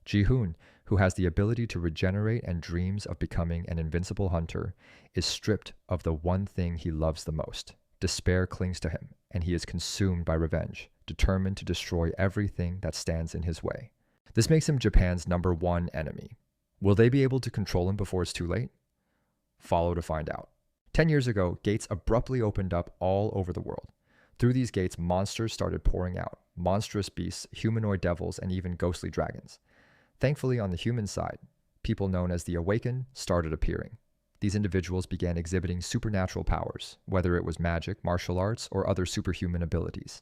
Ji-hoon, who has the ability to regenerate and dreams of becoming an invincible hunter, is stripped of the one thing he loves the most. Despair clings to him, and he is consumed by revenge, determined to destroy everything that stands in his way. This makes him Japan's #1 enemy. Will they be able to control him before it's too late? Follow to find out. 10 years ago, gates abruptly opened up all over the world. Through these gates, monsters started pouring out. Monstrous beasts, humanoid devils, and even ghostly dragons. Thankfully, on the human side, people known as the Awakened started appearing. These individuals began exhibiting supernatural powers, whether it was magic, martial arts, or other superhuman abilities.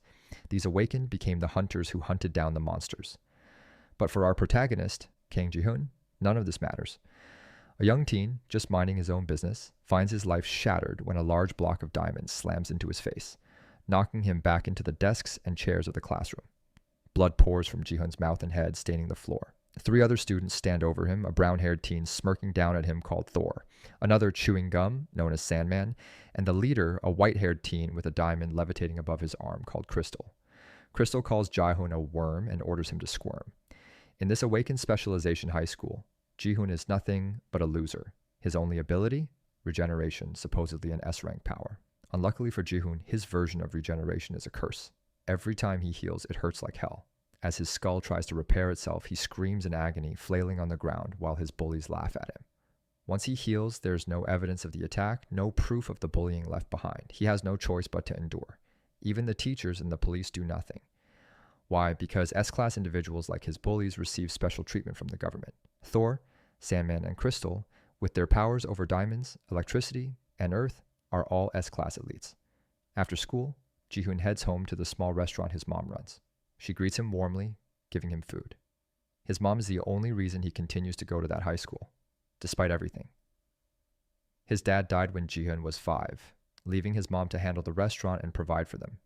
These Awakened became the hunters who hunted down the monsters. But for our protagonist, Kang Ji-hoon, none of this matters. A young teen, just minding his own business, finds his life shattered when a large block of diamonds slams into his face, knocking him back into the desks and chairs of the classroom. Blood pours from Ji-hoon's mouth and head, staining the floor. 3 other students stand over him, a brown-haired teen smirking down at him called Thor, another chewing gum, known as Sandman, and the leader, a white-haired teen with a diamond levitating above his arm called Crystal. Crystal calls Ji-hoon a worm and orders him to squirm. In this awakened specialization high school, Ji-hoon is nothing but a loser. His only ability? Regeneration, supposedly an S-rank power. Unluckily for Ji-hoon, his version of regeneration is a curse. Every time he heals, it hurts like hell. As his skull tries to repair itself, he screams in agony, flailing on the ground while his bullies laugh at him. Once he heals, there's no evidence of the attack, no proof of the bullying left behind. He has no choice but to endure. Even the teachers and the police do nothing. Why? Because S-class individuals like his bullies receive special treatment from the government. Thor, Sandman, and Crystal, with their powers over diamonds, electricity, and earth, are all S-class elites. After school, Ji-hoon heads home to the small restaurant his mom runs. She greets him warmly, giving him food. His mom is the only reason he continues to go to that high school, despite everything. His dad died when Ji-hoon was 5, leaving his mom to handle the restaurant and provide for them.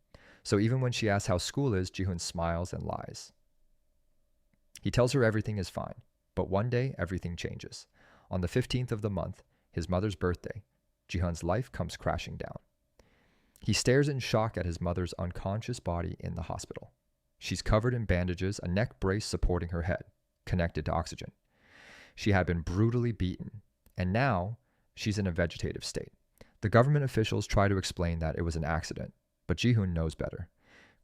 So even when she asks how school is, Ji-hoon smiles and lies. He tells her everything is fine, but one day everything changes. On the 15th of the month, his mother's birthday, Ji-hoon's life comes crashing down. He stares in shock at his mother's unconscious body in the hospital. She's covered in bandages, a neck brace supporting her head, connected to oxygen. She had been brutally beaten, and now she's in a vegetative state. The government officials try to explain that it was an accident, but Ji-hoon knows better.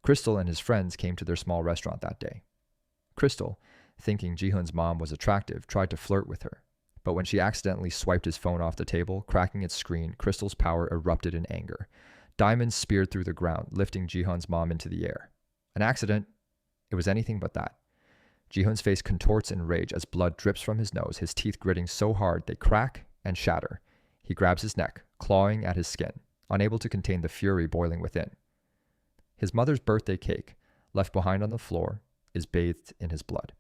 Crystal and his friends came to their small restaurant that day. Crystal, thinking Ji-hoon's mom was attractive, tried to flirt with her, but when she accidentally swiped his phone off the table, cracking its screen, Crystal's power erupted in anger. Diamonds speared through the ground, lifting Ji-hoon's mom into the air. An accident? It was anything but that. Ji-hoon's face contorts in rage as blood drips from his nose, his teeth gritting so hard they crack and shatter. He grabs his neck, clawing at his skin, unable to contain the fury boiling within. His mother's birthday cake, left behind on the floor, is bathed in his blood.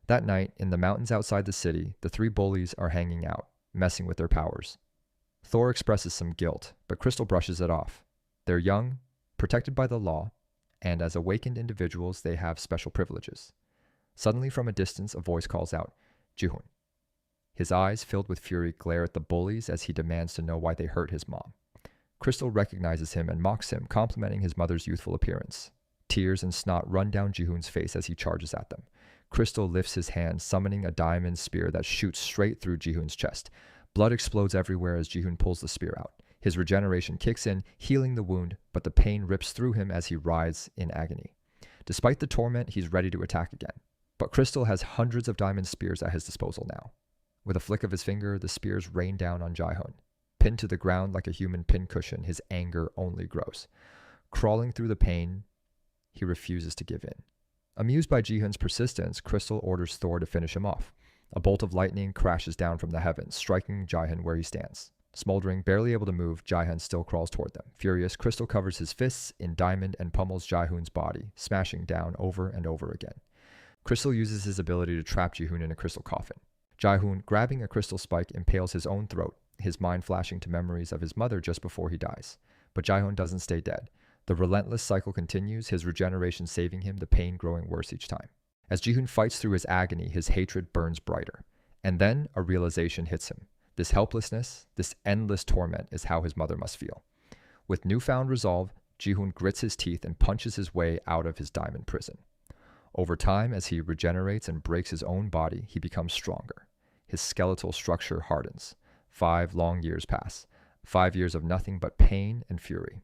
That night, in the mountains outside the city, the 3 bullies are hanging out, messing with their powers. Thor expresses some guilt, but Crystal brushes it off. They're young, protected by the law, and as awakened individuals, they have special privileges. Suddenly, from a distance, a voice calls out, "Ji-hoon." His eyes, filled with fury, glare at the bullies as he demands to know why they hurt his mom. Crystal recognizes him and mocks him, complimenting his mother's youthful appearance. Tears and snot run down Ji-hoon's face as he charges at them. Crystal lifts his hand, summoning a diamond spear that shoots straight through Ji-hoon's chest. Blood explodes everywhere as Ji-hoon pulls the spear out. His regeneration kicks in, healing the wound, but the pain rips through him as he writhes in agony. Despite the torment, he's ready to attack again. But Crystal has hundreds of diamond spears at his disposal now. With a flick of his finger, the spears rain down on Ji-hoon. Pinned to the ground like a human pincushion, his anger only grows. Crawling through the pain, he refuses to give in. Amused by Ji-hoon's persistence, Crystal orders Thor to finish him off. A bolt of lightning crashes down from the heavens, striking Ji-hoon where he stands. Smoldering, barely able to move, Ji-hoon still crawls toward them. Furious, Crystal covers his fists in diamond and pummels Ji-hoon's body, smashing down over and over again. Crystal uses his ability to trap Ji-hoon in a crystal coffin. Ji-hoon, grabbing a crystal spike, impales his own throat, his mind flashing to memories of his mother just before he dies. But Ji-hoon doesn't stay dead. The relentless cycle continues, his regeneration saving him, the pain growing worse each time. As Ji-hoon fights through his agony, his hatred burns brighter. And then a realization hits him. This helplessness, this endless torment is how his mother must feel. With newfound resolve, Ji-hoon grits his teeth and punches his way out of his diamond prison. Over time, as he regenerates and breaks his own body, he becomes stronger. His skeletal structure hardens. 5 long years pass. 5 years of nothing but pain and fury.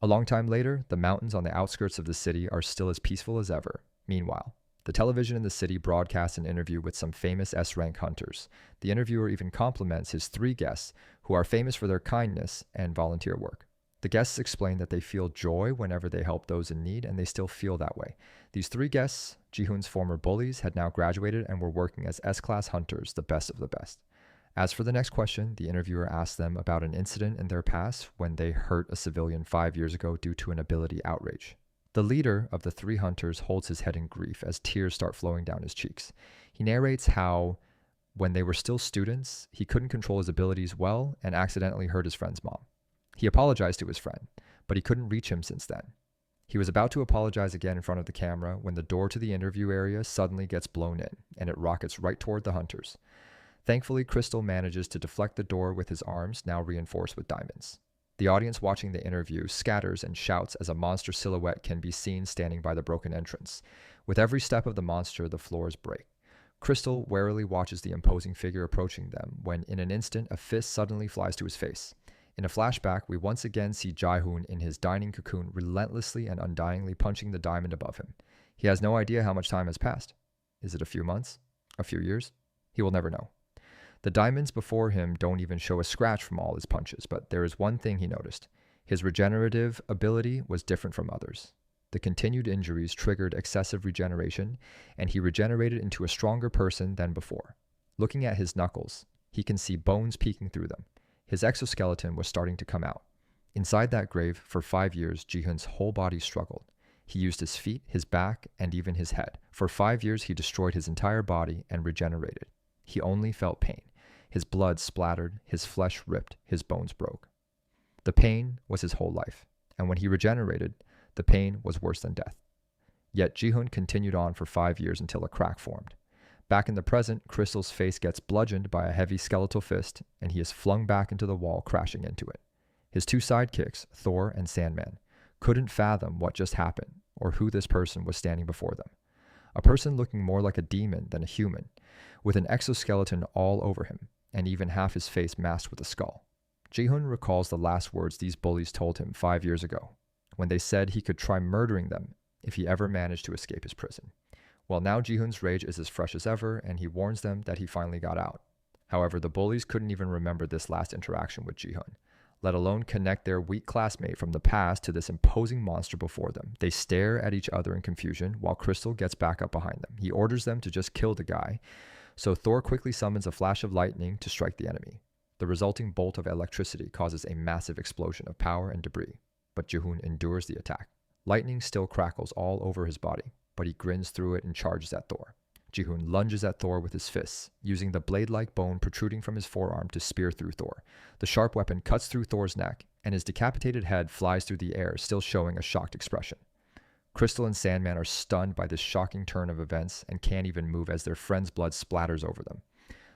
A long time later, the mountains on the outskirts of the city are still as peaceful as ever. Meanwhile, the television in the city broadcasts an interview with some famous S-rank hunters. The interviewer even compliments his 3 guests, who are famous for their kindness and volunteer work. The guests explain that they feel joy whenever they help those in need, and they still feel that way. These 3 guests, Ji-hoon's former bullies, had now graduated and were working as S-class hunters, the best of the best. As for the next question, the interviewer asked them about an incident in their past when they hurt a civilian 5 years ago due to an ability outrage. The leader of the 3 hunters holds his head in grief as tears start flowing down his cheeks. He narrates how, when they were still students, he couldn't control his abilities well and accidentally hurt his friend's mom. He apologized to his friend, but he couldn't reach him since then. He was about to apologize again in front of the camera when the door to the interview area suddenly gets blown in, and it rockets right toward the hunters. Thankfully, Crystal manages to deflect the door with his arms, now reinforced with diamonds. The audience watching the interview scatters and shouts as a monster silhouette can be seen standing by the broken entrance. With every step of the monster, the floors break. Crystal warily watches the imposing figure approaching them when, in an instant, a fist suddenly flies to his face. In a flashback, we once again see Jae-hoon in his dining cocoon relentlessly and undyingly punching the diamond above him. He has no idea how much time has passed. Is it a few months? A few years? He will never know. The diamonds before him don't even show a scratch from all his punches, but there is one thing he noticed. His regenerative ability was different from others. The continued injuries triggered excessive regeneration, and he regenerated into a stronger person than before. Looking at his knuckles, he can see bones peeking through them. His exoskeleton was starting to come out. Inside that grave, for 5 years, Ji-hoon's whole body struggled. He used his feet, his back, and even his head. For 5 years, he destroyed his entire body and regenerated. He only felt pain. His blood splattered, his flesh ripped, his bones broke. The pain was his whole life, and when he regenerated, the pain was worse than death. Yet Ji-hoon continued on for 5 years until a crack formed. Back in the present, Crystal's face gets bludgeoned by a heavy skeletal fist, and he is flung back into the wall, crashing into it. His 2 sidekicks, Thor and Sandman, couldn't fathom what just happened or who this person was standing before them. A person looking more like a demon than a human, with an exoskeleton all over him, and even half his face masked with a skull. Ji-hoon recalls the last words these bullies told him 5 years ago, when they said he could try murdering them if he ever managed to escape his prison. Well, now Ji-hoon's rage is as fresh as ever, and he warns them that he finally got out. However, the bullies couldn't even remember this last interaction with Ji-hoon, let alone connect their weak classmate from the past to this imposing monster before them. They stare at each other in confusion while Crystal gets back up behind them. He orders them to just kill the guy, so Thor quickly summons a flash of lightning to strike the enemy. The resulting bolt of electricity causes a massive explosion of power and debris, but Ji-hoon endures the attack. Lightning still crackles all over his body, but he grins through it and charges at Thor. Ji-hoon lunges at Thor with his fists, using the blade-like bone protruding from his forearm to spear through Thor. The sharp weapon cuts through Thor's neck, and his decapitated head flies through the air, still showing a shocked expression. Crystal and Sandman are stunned by this shocking turn of events and can't even move as their friend's blood splatters over them.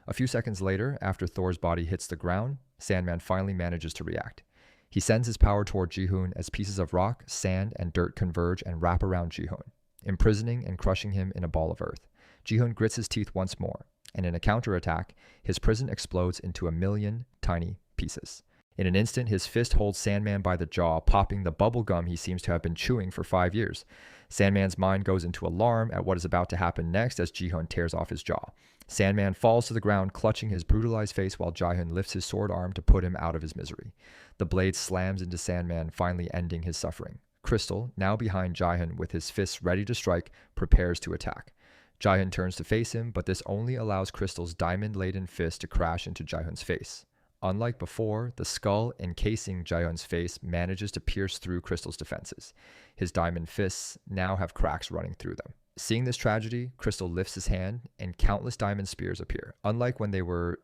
A few seconds later, after Thor's body hits the ground, Sandman finally manages to react. He sends his power toward Ji-hoon as pieces of rock, sand, and dirt converge and wrap around Ji-hoon, imprisoning and crushing him in a ball of earth. Ji-hoon grits his teeth once more, and in a counterattack, his prison explodes into 1,000,000 tiny pieces. In an instant, his fist holds Sandman by the jaw, popping the bubble gum he seems to have been chewing for 5 years. Sandman's mind goes into alarm at what is about to happen next as Ji-hoon tears off his jaw. Sandman falls to the ground, clutching his brutalized face while Ji-hoon lifts his sword arm to put him out of his misery. The blade slams into Sandman, finally ending his suffering. Crystal, now behind Ji-hoon with his fists ready to strike, prepares to attack. Ji-hoon turns to face him, but this only allows Crystal's diamond-laden fist to crash into Ji-hoon's face. Unlike before, the skull encasing Ji-hoon's face manages to pierce through Crystal's defenses. His diamond fists now have cracks running through them. Seeing this tragedy, Crystal lifts his hand and countless diamond spears appear. Unlike when they were,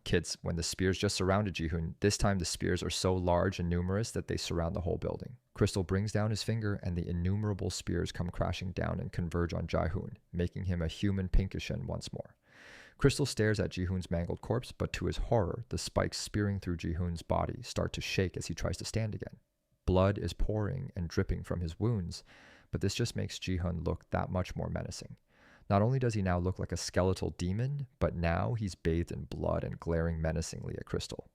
kids, when the spears just surrounded Ji-hoon, this time the spears are so large and numerous that they surround the whole building. Crystal brings down his finger and the innumerable spears come crashing down and converge on Ji-hoon, making him a human Pinkishin once more. Crystal stares at Ji-hoon's mangled corpse, but to his horror, the spikes spearing through Ji-hoon's body start to shake as he tries to stand again. Blood is pouring and dripping from his wounds, but this just makes Ji-hun look that much more menacing. Not only does he now look like a skeletal demon, but now he's bathed in blood and glaring menacingly at Crystal.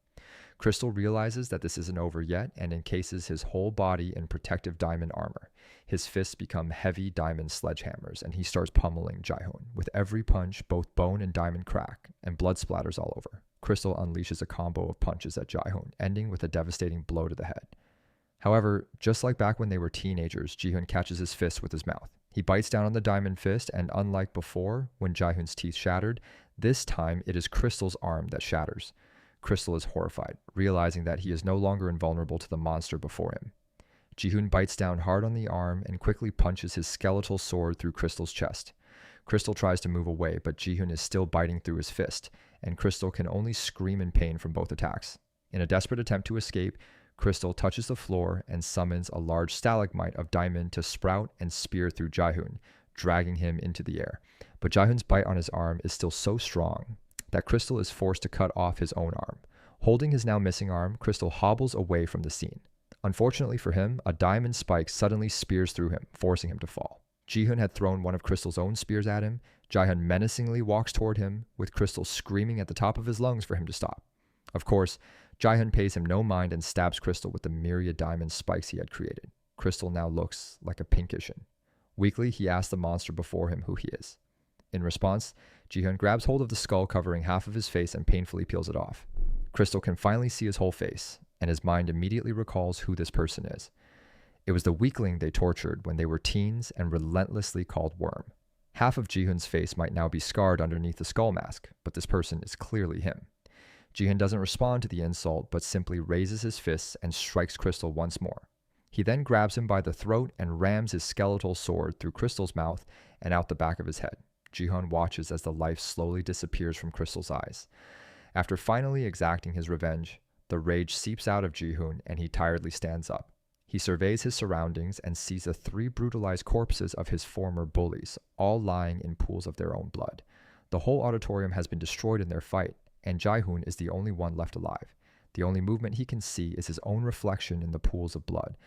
Crystal realizes that this isn't over yet and encases his whole body in protective diamond armor. His fists become heavy diamond sledgehammers, and he starts pummeling Ji-hun. With every punch, both bone and diamond crack, and blood splatters all over. Crystal unleashes a combo of punches at Ji-hun, ending with a devastating blow to the head. However, just like back when they were teenagers, Ji-hun catches his fist with his mouth. He bites down on the diamond fist, and unlike before, when Ji-hun's teeth shattered, this time it is Crystal's arm that shatters. Crystal is horrified, realizing that he is no longer invulnerable to the monster before him. Ji-hun bites down hard on the arm and quickly punches his skeletal sword through Crystal's chest. Crystal tries to move away, but Ji-hun is still biting through his fist, and Crystal can only scream in pain from both attacks. In a desperate attempt to escape, Crystal touches the floor and summons a large stalagmite of diamond to sprout and spear through Ji-hun, dragging him into the air. But Ji-hun's bite on his arm is still so strong that Crystal is forced to cut off his own arm. Holding his now missing arm, Crystal hobbles away from the scene. Unfortunately for him, a diamond spike suddenly spears through him, forcing him to fall. Ji-hun had thrown one of Crystal's own spears at him. Ji-hun menacingly walks toward him, with Crystal screaming at the top of his lungs for him to stop. Of course, Ji-hun pays him no mind and stabs Crystal with the myriad diamond spikes he had created. Crystal now looks like a pinkishin. Weakly, he asks the monster before him who he is. In response, Ji-hun grabs hold of the skull covering half of his face and painfully peels it off. Crystal can finally see his whole face, and his mind immediately recalls who this person is. It was the weakling they tortured when they were teens and relentlessly called Worm. Half of Ji-hun's face might now be scarred underneath the skull mask, but this person is clearly him. Ji-hun doesn't respond to the insult, but simply raises his fists and strikes Crystal once more. He then grabs him by the throat and rams his skeletal sword through Crystal's mouth and out the back of his head. Ji-hun watches as the life slowly disappears from Crystal's eyes. After finally exacting his revenge, the rage seeps out of Ji-hun and he tiredly stands up. He surveys his surroundings and sees the 3 brutalized corpses of his former bullies, all lying in pools of their own blood. The whole auditorium has been destroyed in their fight, and Ji-hun is the only one left alive. The only movement he can see is his own reflection in the pools of blood.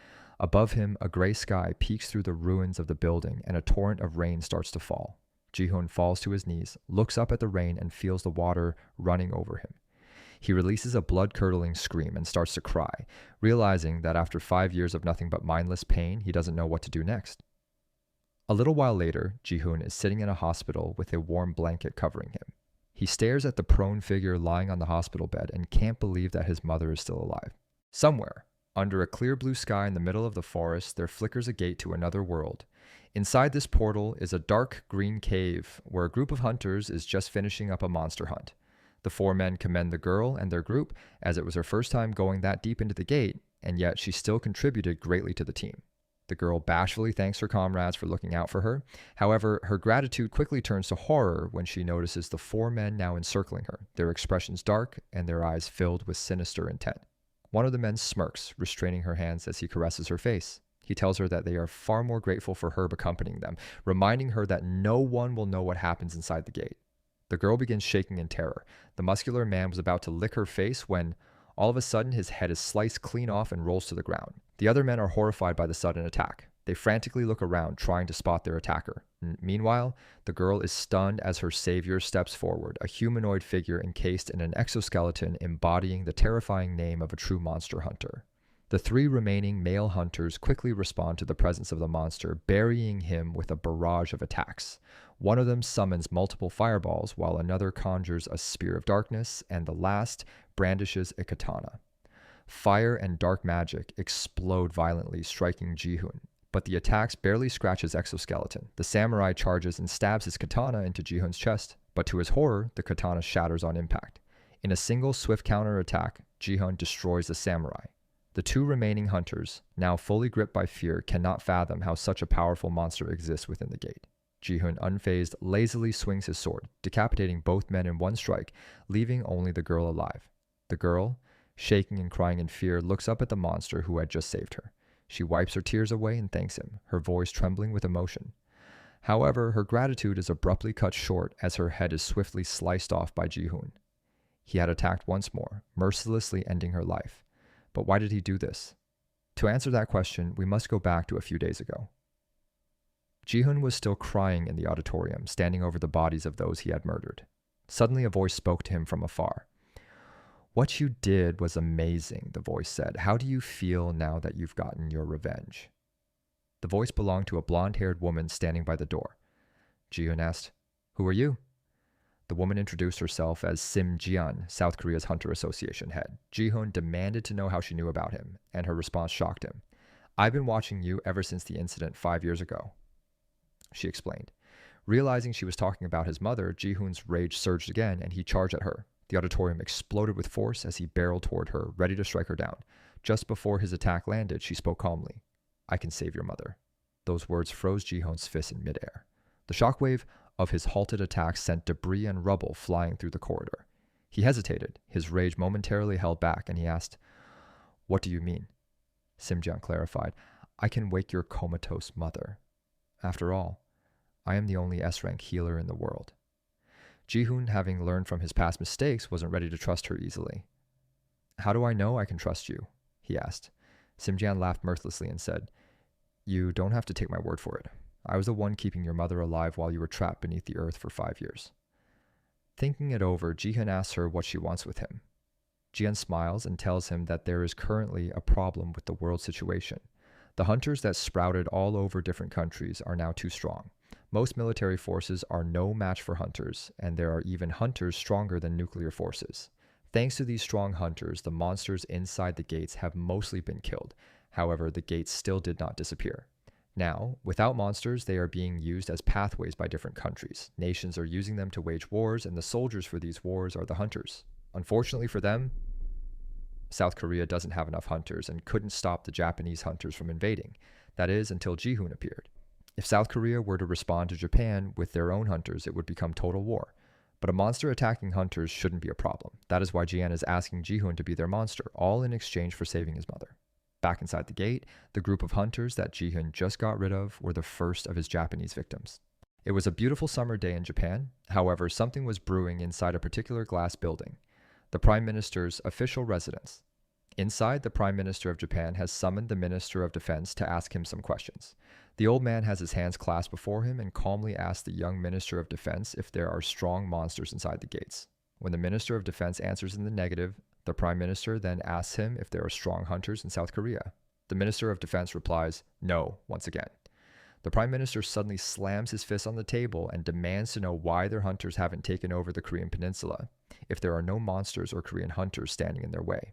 Above him, a gray sky peeks through the ruins of the building, and a torrent of rain starts to fall. Ji-hun falls to his knees, looks up at the rain, and feels the water running over him. He releases a blood-curdling scream and starts to cry, realizing that after 5 years of nothing but mindless pain, he doesn't know what to do next. A little while later, Ji-hun is sitting in a hospital with a warm blanket covering him. He stares at the prone figure lying on the hospital bed and can't believe that his mother is still alive. Somewhere, under a clear blue sky in the middle of the forest, there flickers a gate to another world. Inside this portal is a dark green cave where a group of hunters is just finishing up a monster hunt. The 4 men commend the girl and their group, as it was her first time going that deep into the gate, and yet she still contributed greatly to the team. The girl bashfully thanks her comrades for looking out for her. However, her gratitude quickly turns to horror when she notices the 4 men now encircling her, their expressions dark and their eyes filled with sinister intent. One of the men smirks, restraining her hands as he caresses her face. He tells her that they are far more grateful for her accompanying them, reminding her that no one will know what happens inside the gate. The girl begins shaking in terror. The muscular man was about to lick her face when, all of a sudden, his head is sliced clean off and rolls to the ground. The other men are horrified by the sudden attack. They frantically look around, trying to spot their attacker. Meanwhile, the girl is stunned as her savior steps forward, a humanoid figure encased in an exoskeleton embodying the terrifying name of a true monster hunter. The 3 remaining male hunters quickly respond to the presence of the monster, burying him with a barrage of attacks. One of them summons multiple fireballs, while another conjures a spear of darkness, and the last brandishes a katana. Fire and dark magic explode violently, striking Ji-hun, but the attacks barely scratch his exoskeleton. The samurai charges and stabs his katana into Ji-hun's chest, but to his horror, the katana shatters on impact. In a single swift counterattack, Ji-hun destroys the samurai. The 2 remaining hunters, now fully gripped by fear, cannot fathom how such a powerful monster exists within the gate. Ji-hun, unfazed, lazily swings his sword, decapitating both men in one strike, leaving only the girl alive. The girl, shaking and crying in fear, looks up at the monster who had just saved her. She wipes her tears away and thanks him, her voice trembling with emotion. However, her gratitude is abruptly cut short as her head is swiftly sliced off by Ji-hun. He had attacked once more, mercilessly ending her life. But why did he do this? To answer that question, we must go back to a few days ago. Ji-hoon was still crying in the auditorium, standing over the bodies of those he had murdered. Suddenly a voice spoke to him from afar. "What you did was amazing," the voice said. "How do you feel now that you've gotten your revenge?" The voice belonged to a blonde-haired woman standing by the door. Ji-hoon asked, "Who are you?" The woman introduced herself as Sim Jian, South Korea's Hunter Association head. Ji-hoon demanded to know how she knew about him, and her response shocked him. "I've been watching you ever since the incident 5 years ago," she explained. Realizing she was talking about his mother, Ji-hoon's rage surged again, and he charged at her. The auditorium exploded with force as he barreled toward her, ready to strike her down. Just before his attack landed, she spoke calmly. "I can save your mother." Those words froze Ji-hoon's fist in midair. The shockwave of his halted attack sent debris and rubble flying through the corridor. He hesitated, his rage momentarily held back, and he asked, "What do you mean?" Simjian clarified, "I can wake your comatose mother. After all, I am the only S-rank healer in the world." Ji-hoon, having learned from his past mistakes, wasn't ready to trust her easily. "How do I know I can trust you?" he asked. Simjian laughed mirthlessly and said, "You don't have to take my word for it. I was the one keeping your mother alive while you were trapped beneath the earth for 5 years." Thinking it over, Ji-hoon asks her what she wants with him. Jian smiles and tells him that there is currently a problem with the world situation. The hunters that sprouted all over different countries are now too strong. Most military forces are no match for hunters, and there are even hunters stronger than nuclear forces. Thanks to these strong hunters, the monsters inside the gates have mostly been killed. However, the gates still did not disappear. Now, without monsters, they are being used as pathways by different countries. Nations are using them to wage wars, and the soldiers for these wars are the hunters. Unfortunately for them, South Korea doesn't have enough hunters and couldn't stop the Japanese hunters from invading. That is, until Ji-hoon appeared. If South Korea were to respond to Japan with their own hunters, it would become total war. But a monster attacking hunters shouldn't be a problem. That is why Jian is asking Ji-hoon to be their monster, all in exchange for saving his mother. Back inside the gate, the group of hunters that Ji-hoon just got rid of were the first of his Japanese victims. It was a beautiful summer day in Japan. However, something was brewing inside a particular glass building, the Prime Minister's official residence. Inside, the Prime Minister of Japan has summoned the Minister of Defense to ask him some questions. The old man has his hands clasped before him and calmly asks the young Minister of Defense if there are strong monsters inside the gates. When the Minister of Defense answers in the negative, the Prime Minister then asks him if there are strong hunters in South Korea. The Minister of Defense replies, "No," once again. The Prime Minister suddenly slams his fist on the table and demands to know why their hunters haven't taken over the Korean peninsula, if there are no monsters or Korean hunters standing in their way.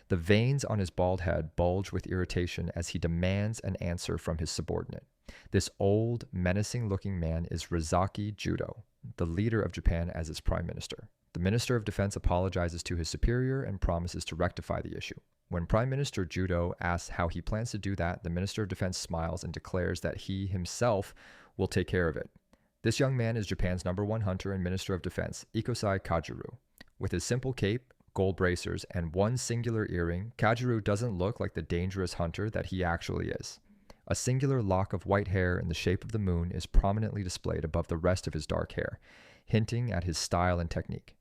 The veins on his bald head bulge with irritation as he demands an answer from his subordinate. This old, menacing-looking man is Rizaki Judo, the leader of Japan as its prime minister. The Minister of Defense apologizes to his superior and promises to rectify the issue. When Prime Minister Judo asks how he plans to do that, the Minister of Defense smiles and declares that he himself will take care of it. This young man is Japan's #1 hunter and Minister of Defense, Ikosai Kajuru. With his simple cape, gold bracers, and one singular earring, Kajuru doesn't look like the dangerous hunter that he actually is. A singular lock of white hair in the shape of the moon is prominently displayed above the rest of his dark hair, hinting at his style and technique.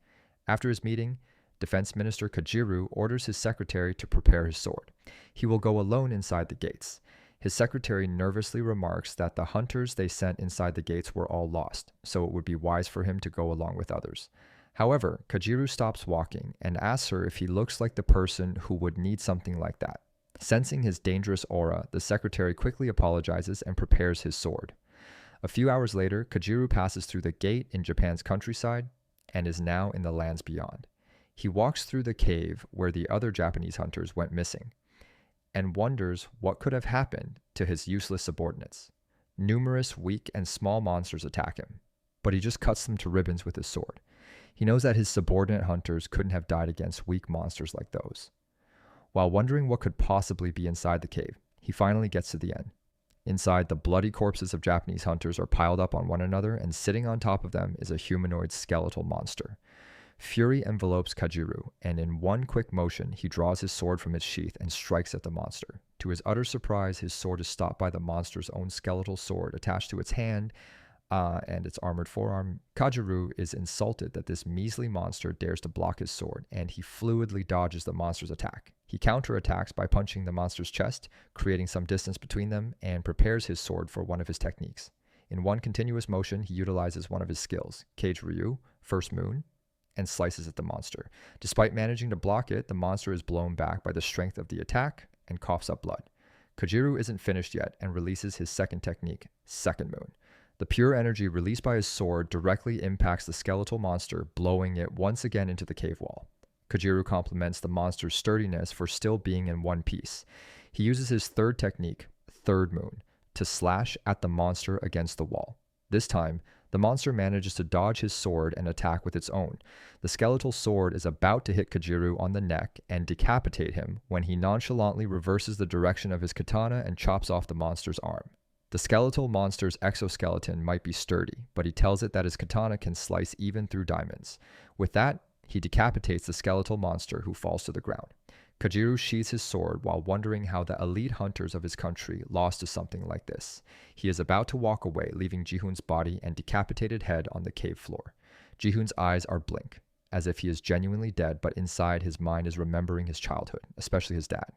After his meeting, Defense Minister Kajiru orders his secretary to prepare his sword. He will go alone inside the gates. His secretary nervously remarks that the hunters they sent inside the gates were all lost, so it would be wise for him to go along with others. However, Kajiru stops walking and asks her if he looks like the person who would need something like that. Sensing his dangerous aura, the secretary quickly apologizes and prepares his sword. A few hours later, Kajiru passes through the gate in Japan's countryside and is now in the lands beyond. He walks through the cave where the other Japanese hunters went missing and wonders what could have happened to his useless subordinates. Numerous weak and small monsters attack him, but he just cuts them to ribbons with his sword. He knows that his subordinate hunters couldn't have died against weak monsters like those. While wondering what could possibly be inside the cave, he finally gets to the end. Inside, the bloody corpses of Japanese hunters are piled up on one another, and sitting on top of them is a humanoid skeletal monster. Fury envelopes Kajiru, and in one quick motion, he draws his sword from its sheath and strikes at the monster. To his utter surprise, his sword is stopped by the monster's own skeletal sword attached to its hand, and its armored forearm. Kajiru is insulted that this measly monster dares to block his sword, and he fluidly dodges the monster's attack. He He counterattacks by punching the monster's chest, creating some distance between them, and prepares his sword for one of his techniques. In one continuous motion, he utilizes one of his skills, Cage Ryu, First Moon, and slices at the monster. Despite managing to block it, the monster is blown back by the strength of the attack and coughs up blood. Kojiru isn't finished yet and releases his second technique, Second Moon. The pure energy released by his sword directly impacts the skeletal monster, blowing it once again into the cave wall. Kojiru compliments the monster's sturdiness for still being in one piece. He uses his third technique, Third Moon, to slash at the monster against the wall. This time, the monster manages to dodge his sword and attack with its own. The skeletal sword is about to hit Kojiru on the neck and decapitate him when he nonchalantly reverses the direction of his katana and chops off the monster's arm. The skeletal monster's exoskeleton might be sturdy, but he tells it that his katana can slice even through diamonds. With that, he decapitates the skeletal monster, who falls to the ground. Kojiru sheathes his sword while wondering how the elite hunters of his country lost to something like this. He is about to walk away, leaving Ji-hoon's body and decapitated head on the cave floor. Ji-hoon's eyes are blank, as if he is genuinely dead, but inside his mind is remembering his childhood, especially his dad.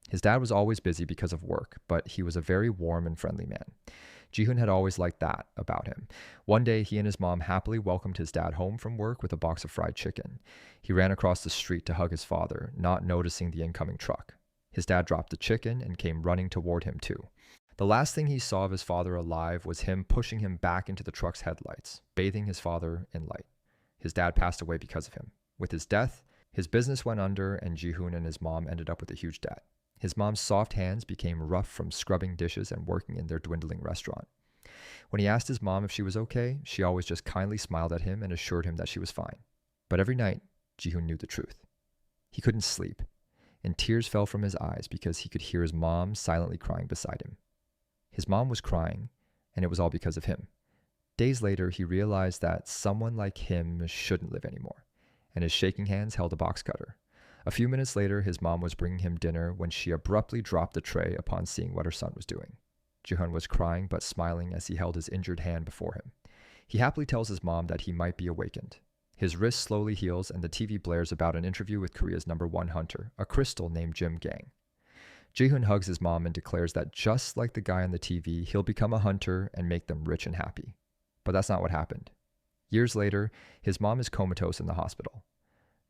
His dad was always busy because of work, but he was a very warm and friendly man. Ji-hoon had always liked that about him. One day, he and his mom happily welcomed his dad home from work with a box of fried chicken. He ran across the street to hug his father, not noticing the incoming truck. His dad dropped the chicken and came running toward him too. The last thing he saw of his father alive was him pushing him back into the truck's headlights, bathing his father in light. His dad passed away because of him. With his death, his business went under and Ji-hoon and his mom ended up with a huge debt. His mom's soft hands became rough from scrubbing dishes and working in their dwindling restaurant. When he asked his mom if she was okay, she always just kindly smiled at him and assured him that she was fine. But every night, Ji-hoon knew the truth. He couldn't sleep, and tears fell from his eyes because he could hear his mom silently crying beside him. His mom was crying, and it was all because of him. Days later, he realized that someone like him shouldn't live anymore, and his shaking hands held a box cutter. A few minutes later, his mom was bringing him dinner when she abruptly dropped the tray upon seeing what her son was doing. Ji-hoon was crying but smiling as he held his injured hand before him. He happily tells his mom that he might be awakened. His wrist slowly heals and the TV blares about an interview with Korea's #1 hunter, a crystal named Jim Gang. Ji-hoon hugs his mom and declares that just like the guy on the TV, he'll become a hunter and make them rich and happy. But that's not what happened. Years later, his mom is comatose in the hospital.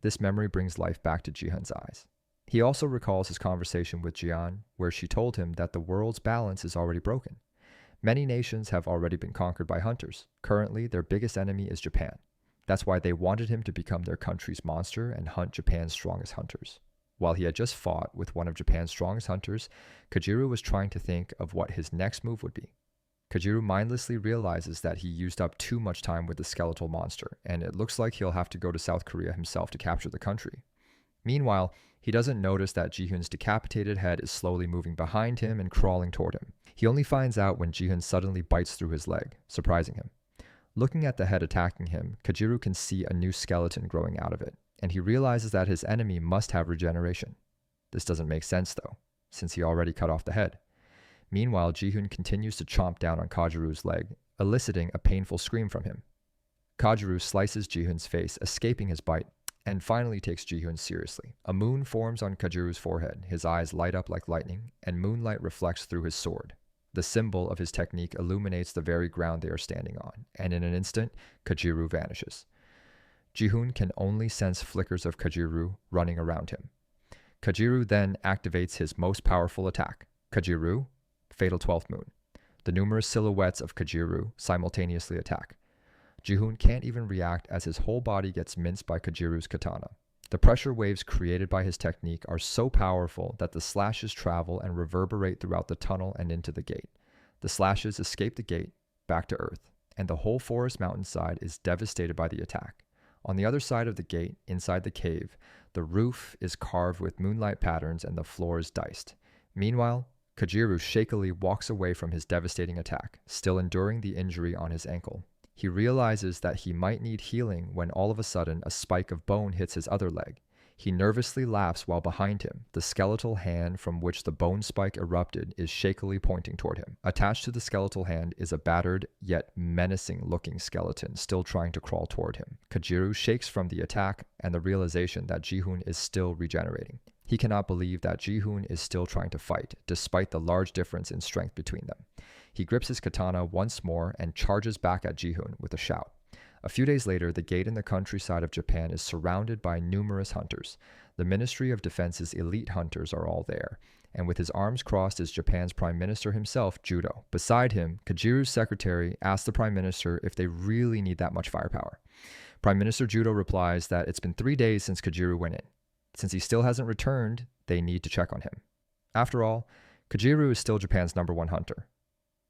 This memory brings life back to Ji-hoon's eyes. He also recalls his conversation with Jian, where she told him that the world's balance is already broken. Many nations have already been conquered by hunters. Currently, their biggest enemy is Japan. That's why they wanted him to become their country's monster and hunt Japan's strongest hunters. While he had just fought with one of Japan's strongest hunters, Kojiru was trying to think of what his next move would be. Kojiru mindlessly realizes that he used up too much time with the skeletal monster, and it looks like he'll have to go to South Korea himself to capture the country. Meanwhile, he doesn't notice that Ji-hoon's decapitated head is slowly moving behind him and crawling toward him. He only finds out when Ji-hoon suddenly bites through his leg, surprising him. Looking at the head attacking him, Kojiru can see a new skeleton growing out of it, and he realizes that his enemy must have regeneration. This doesn't make sense though, since he already cut off the head. Meanwhile, Ji-hoon continues to chomp down on Kojiru's leg, eliciting a painful scream from him. Kojiru slices Ji-hoon's face, escaping his bite, and finally takes Ji-hoon seriously. A moon forms on Kojiru's forehead, his eyes light up like lightning, and moonlight reflects through his sword. The symbol of his technique illuminates the very ground they are standing on, and in an instant, Kojiru vanishes. Ji-hoon can only sense flickers of Kojiru running around him. Kojiru then activates his most powerful attack, Kojiru, Fatal 12th Moon. The numerous silhouettes of Kojiru simultaneously attack. Ji-hoon can't even react as his whole body gets minced by Kojiru's katana. The pressure waves created by his technique are so powerful that the slashes travel and reverberate throughout the tunnel and into the gate. The slashes escape the gate, back to Earth, and the whole forest mountainside is devastated by the attack. On the other side of the gate, inside the cave, the roof is carved with moonlight patterns and the floor is diced. Meanwhile, Kojiru shakily walks away from his devastating attack, still enduring the injury on his ankle. He realizes that he might need healing when all of a sudden a spike of bone hits his other leg. He nervously laughs while behind him, the skeletal hand from which the bone spike erupted is shakily pointing toward him. Attached to the skeletal hand is a battered yet menacing-looking skeleton still trying to crawl toward him. Kojiru shakes from the attack and the realization that Ji-hoon is still regenerating. He cannot believe that Ji-hoon is still trying to fight, despite the large difference in strength between them. He grips his katana once more and charges back at Ji-hoon with a shout. A few days later, the gate in the countryside of Japan is surrounded by numerous hunters. The Ministry of Defense's elite hunters are all there, and with his arms crossed is Japan's Prime Minister himself, Judo. Beside him, Kajiru's secretary asks the Prime Minister if they really need that much firepower. Prime Minister Judo replies that it's been 3 days since Kajiru went in. Since he still hasn't returned, they need to check on him. After all, Kajiru is still Japan's #1 hunter.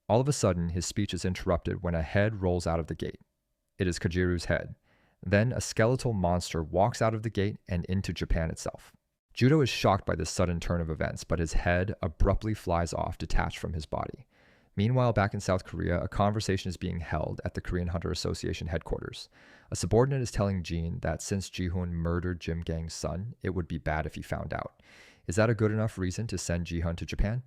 All of a sudden, his speech is interrupted when a head rolls out of the gate. It is Kajiru's head. Then a skeletal monster walks out of the gate and into Japan itself. Judo is shocked by this sudden turn of events, but his head abruptly flies off, detached from his body. Meanwhile, back in South Korea, a conversation is being held at the Korean Hunter Association headquarters. A subordinate is telling Jin that since Ji-hoon murdered Jim Gang's son, it would be bad if he found out. Is that a good enough reason to send Ji-hoon to Japan?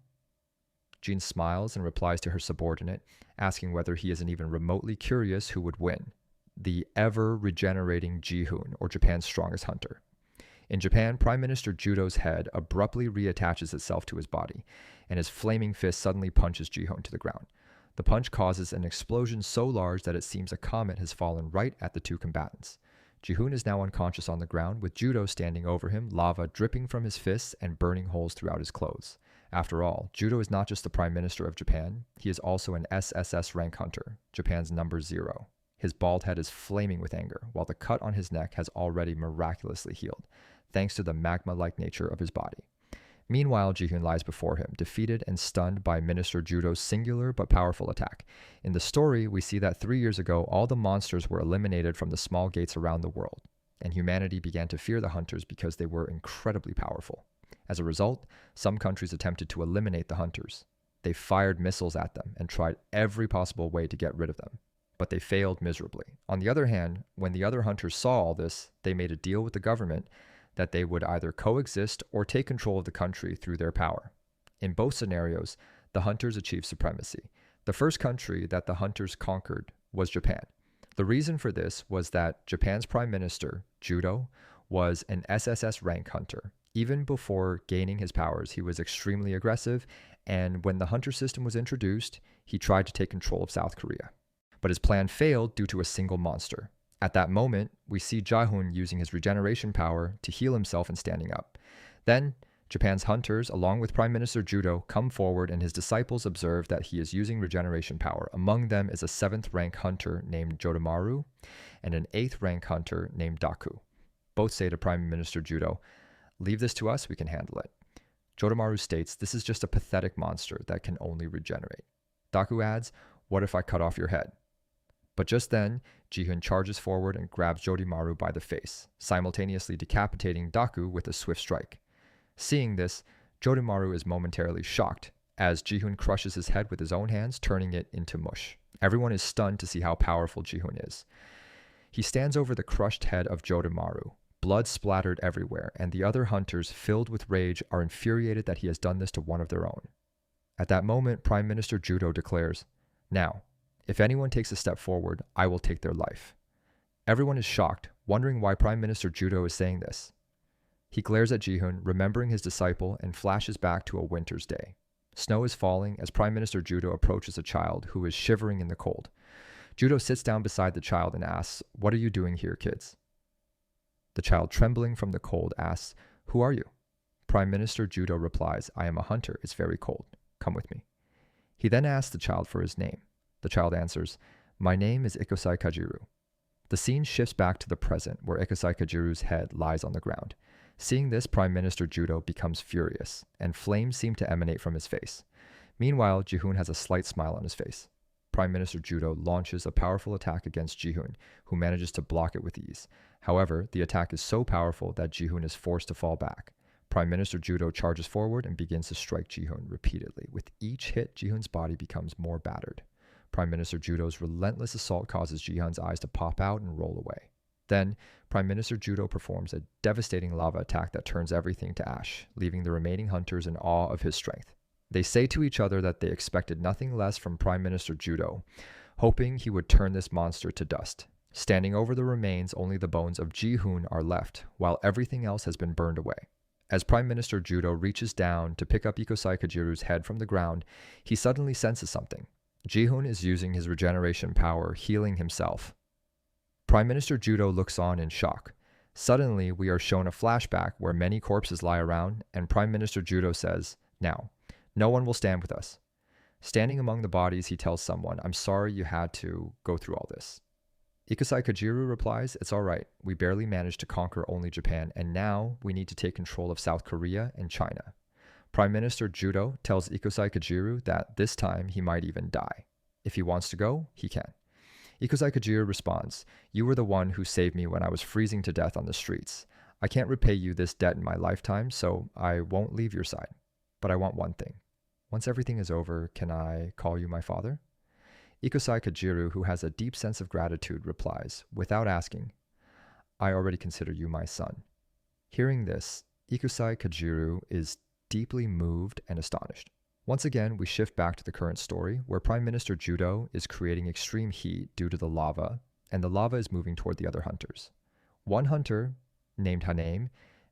Jin smiles and replies to her subordinate, asking whether he isn't even remotely curious who would win, the ever-regenerating Ji-hoon or Japan's strongest hunter. In Japan, Prime Minister Judo's head abruptly reattaches itself to his body, and his flaming fist suddenly punches Ji-hoon to the ground. The punch causes an explosion so large that it seems a comet has fallen right at the two combatants. Ji-hoon is now unconscious on the ground, with Judo standing over him, lava dripping from his fists and burning holes throughout his clothes. After all, Judo is not just the Prime Minister of Japan, he is also an SSS rank hunter, Japan's #0. His bald head is flaming with anger, while the cut on his neck has already miraculously healed, thanks to the magma-like nature of his body. Meanwhile, Ji-hoon lies before him, defeated and stunned by Minister Judo's singular but powerful attack. In the story, we see that 3 years ago, all the monsters were eliminated from the small gates around the world, and humanity began to fear the hunters because they were incredibly powerful. As a result, some countries attempted to eliminate the hunters. They fired missiles at them and tried every possible way to get rid of them, but they failed miserably. On the other hand, when the other hunters saw all this, they made a deal with the government that they would either coexist or take control of the country through their power. In both scenarios, the hunters achieved supremacy. The first country that the hunters conquered was Japan. The reason for this was that Japan's Prime Minister, Judo, was an SSS rank hunter. Even before gaining his powers, he was extremely aggressive, and when the hunter system was introduced, he tried to take control of South Korea. But his plan failed due to a single monster. At that moment, we see Ji-hoon using his regeneration power to heal himself and standing up. Then, Japan's hunters, along with Prime Minister Judo, come forward and his disciples observe that he is using regeneration power. Among them is a 7th rank hunter named Jodomaru and an 8th rank hunter named Daku. Both say to Prime Minister Judo, "Leave this to us, we can handle it." Jodomaru states, "This is just a pathetic monster that can only regenerate." Daku adds, "What if I cut off your head?" But just then, Ji-hoon charges forward and grabs Jodomaru by the face, simultaneously decapitating Daku with a swift strike. Seeing this, Jodomaru is momentarily shocked, as Ji-hoon crushes his head with his own hands, turning it into mush. Everyone is stunned to see how powerful Ji-hoon is. He stands over the crushed head of Jodomaru, blood splattered everywhere, and the other hunters, filled with rage, are infuriated that he has done this to one of their own. At that moment, Prime Minister Judo declares, "Now, if anyone takes a step forward, I will take their life." Everyone is shocked, wondering why Prime Minister Judo is saying this. He glares at Ji-hoon, remembering his disciple, and flashes back to a winter's day. Snow is falling as Prime Minister Judo approaches a child who is shivering in the cold. Judo sits down beside the child and asks, "What are you doing here, kids?" The child, trembling from the cold, asks, "Who are you?" Prime Minister Judo replies, "I am a hunter. It's very cold. Come with me." He then asks the child for his name. The child answers, "My name is Ikosai Kajiru." The scene shifts back to the present, where Ikosai Kajiru's head lies on the ground. Seeing this, Prime Minister Judo becomes furious, and flames seem to emanate from his face. Meanwhile, Ji-hoon has a slight smile on his face. Prime Minister Judo launches a powerful attack against Ji-hoon, who manages to block it with ease. However, the attack is so powerful that Ji-hoon is forced to fall back. Prime Minister Judo charges forward and begins to strike Ji-hoon repeatedly. With each hit, Ji-hoon's body becomes more battered. Prime Minister Judo's relentless assault causes Ji-hoon's eyes to pop out and roll away. Then, Prime Minister Judo performs a devastating lava attack that turns everything to ash, leaving the remaining hunters in awe of his strength. They say to each other that they expected nothing less from Prime Minister Judo, hoping he would turn this monster to dust. Standing over the remains, only the bones of Ji-hoon are left, while everything else has been burned away. As Prime Minister Judo reaches down to pick up Ikosai Kajiru's head from the ground, he suddenly senses something. Ji-hoon is using his regeneration power, healing himself. Prime Minister Judo looks on in shock. Suddenly, we are shown a flashback where many corpses lie around, and Prime Minister Judo says, "Now, no one will stand with us." Standing among the bodies, he tells someone, "I'm sorry you had to go through all this." Ikosai Kajiru replies, "It's all right. We barely managed to conquer only Japan, and now we need to take control of South Korea and China." Prime Minister Judo tells Ikosai Kajiru that this time he might even die. If he wants to go, he can. Ikosai Kajiru responds, "You were the one who saved me when I was freezing to death on the streets. I can't repay you this debt in my lifetime, so I won't leave your side. But I want one thing. Once everything is over, can I call you my father?" Ikosai Kajiru, who has a deep sense of gratitude, replies, without asking, "I already consider you my son." Hearing this, Ikosai Kajiru is deeply moved and astonished. Once again, we shift back to the current story, where Prime Minister Judo is creating extreme heat due to the lava, and the lava is moving toward the other hunters. One hunter, named Hanem,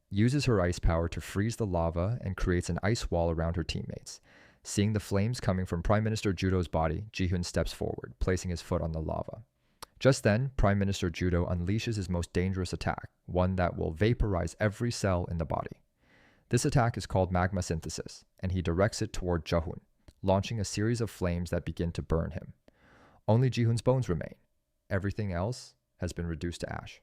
uses her ice power to freeze the lava and creates an ice wall around her teammates. Seeing the flames coming from Prime Minister Judo's body, Ji-hoon steps forward, placing his foot on the lava. Just then, Prime Minister Judo unleashes his most dangerous attack, one that will vaporize every cell in the body. This attack is called magma synthesis, and he directs it toward Ji-hoon, launching a series of flames that begin to burn him. Only Ji-hoon's bones remain. Everything else has been reduced to ash.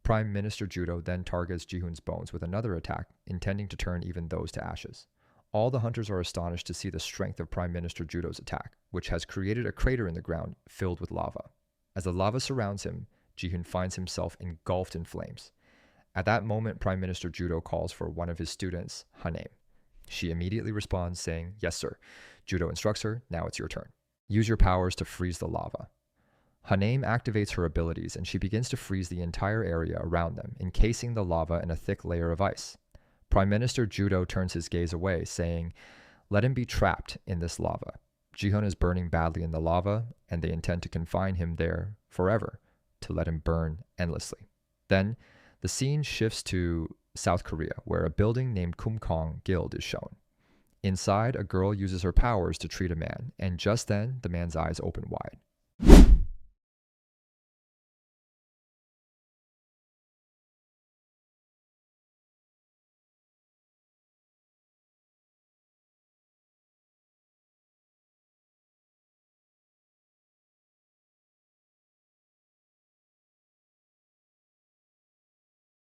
Prime Minister Judo then targets Ji-hoon's bones with another attack, intending to turn even those to ashes. All the hunters are astonished to see the strength of Prime Minister Judo's attack, which has created a crater in the ground filled with lava. As the lava surrounds him, Ji-hoon finds himself engulfed in flames. At that moment, Prime Minister Judo calls for one of his students, Hanem. She immediately responds, saying, "Yes, sir." Judo instructs her, "Now it's your turn. Use your powers to freeze the lava." Hanem activates her abilities, and she begins to freeze the entire area around them, encasing the lava in a thick layer of ice. Prime Minister Judo turns his gaze away, saying, "Let him be trapped in this lava." Ji-hoon is burning badly in the lava, and they intend to confine him there forever, to let him burn endlessly. Then, the scene shifts to South Korea, where a building named Kumkong Guild is shown. Inside, a girl uses her powers to treat a man, and just then, the man's eyes open wide.